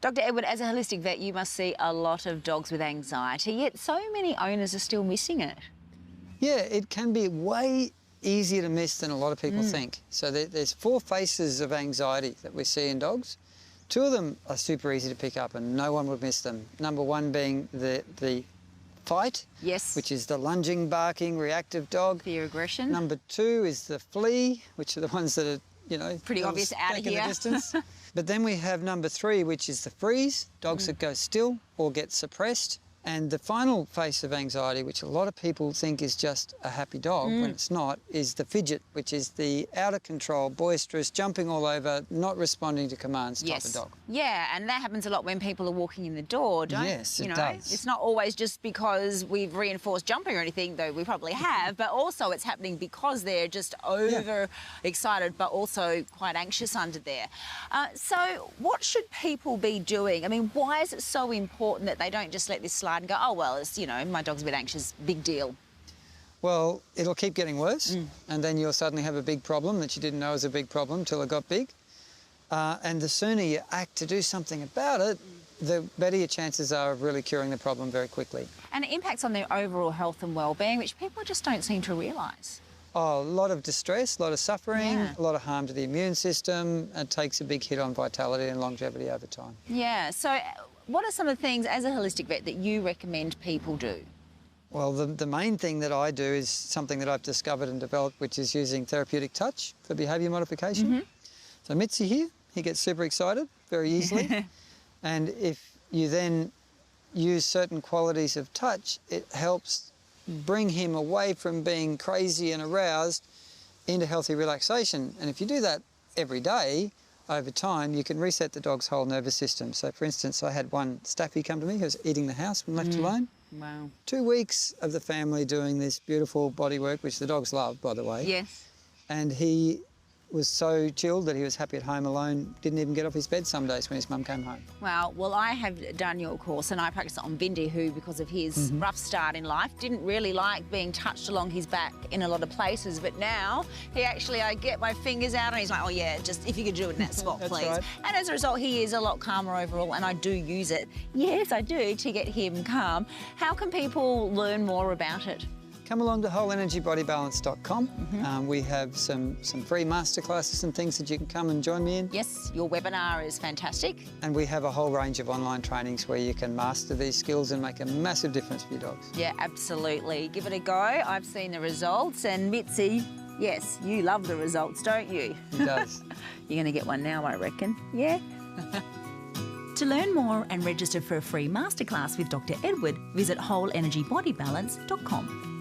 Dr. Edward, as a holistic vet, you must see a lot of dogs with anxiety, yet so many owners are still missing it. Yeah, it can be way easier to miss than a lot of people think. So there's 4 faces of anxiety that we see in dogs. 2 of them are super easy to pick up and no one would miss them. Number 1 being the fight, Yes. which is the lunging, barking, reactive dog. Fear, aggression. Number 2 is the flee, which are the ones that are, you know, Pretty obvious out of back in here. the distance. But then we have number 3, which is the freeze, dogs that go still or get suppressed. And the final face of anxiety, which a lot of people think is just a happy dog, when it's not, is the fidget, which is the out of control, boisterous, jumping all over, not responding to commands type of dog. Yeah, and that happens a lot when people are walking in the door, don't Yes, it you know? does. It's not always just because we've reinforced jumping or anything, though we probably have, but also it's happening because they're just over excited, but also quite anxious under there. So what should people be doing? I mean, why is it so important that they don't just let this slide and go, oh, well, it's, you know, my dog's a bit anxious, big deal? Well, it'll keep getting worse, and then you'll suddenly have a big problem that you didn't know was a big problem till it got big. And the sooner you act to do something about it, the better your chances are of really curing the problem very quickly. And it impacts on their overall health and well-being, which people just don't seem to realise. Oh, a lot of distress, a lot of suffering, Yeah. a lot of harm to the immune system. It takes a big hit on vitality and longevity over time. Yeah, so what are some of the things as a holistic vet that you recommend people do? Well, the main thing that I do is something that I've discovered and developed, which is using therapeutic touch for behaviour modification. So Mitzi here, he gets super excited very easily. And if you then use certain qualities of touch, it helps bring him away from being crazy and aroused into healthy relaxation. And if you do that every day, over time, you can reset the dog's whole nervous system. So, for instance, I had one staffy come to me who was eating the house when left alone. Wow. 2 weeks of the family doing this beautiful body work, which the dogs love, by the way. Yes. And he was so chilled that he was happy at home alone, didn't even get off his bed some days when his mum came home. Wow. Well, I have done your course and I practiced it on Bindi, who, because of his rough start in life, didn't really like being touched along his back in a lot of places. But now, he actually, I get my fingers out and he's like, oh yeah, just if you could do it in that spot, That's please. right. And as a result, he is a lot calmer overall, and I do use it. Yes, I do, to get him calm. How can people learn more about it? Come along to wholeenergybodybalance.com. We have some free masterclasses and things that you can come and join me in. Yes, your webinar is fantastic. And we have a whole range of online trainings where you can master these skills and make a massive difference for your dogs. Yeah, absolutely. Give it a go. I've seen the results, and Mitzi, yes, you love the results, don't you? He does. You're going to get one now, I reckon. Yeah? To learn more and register for a free masterclass with Dr. Edward, visit wholeenergybodybalance.com.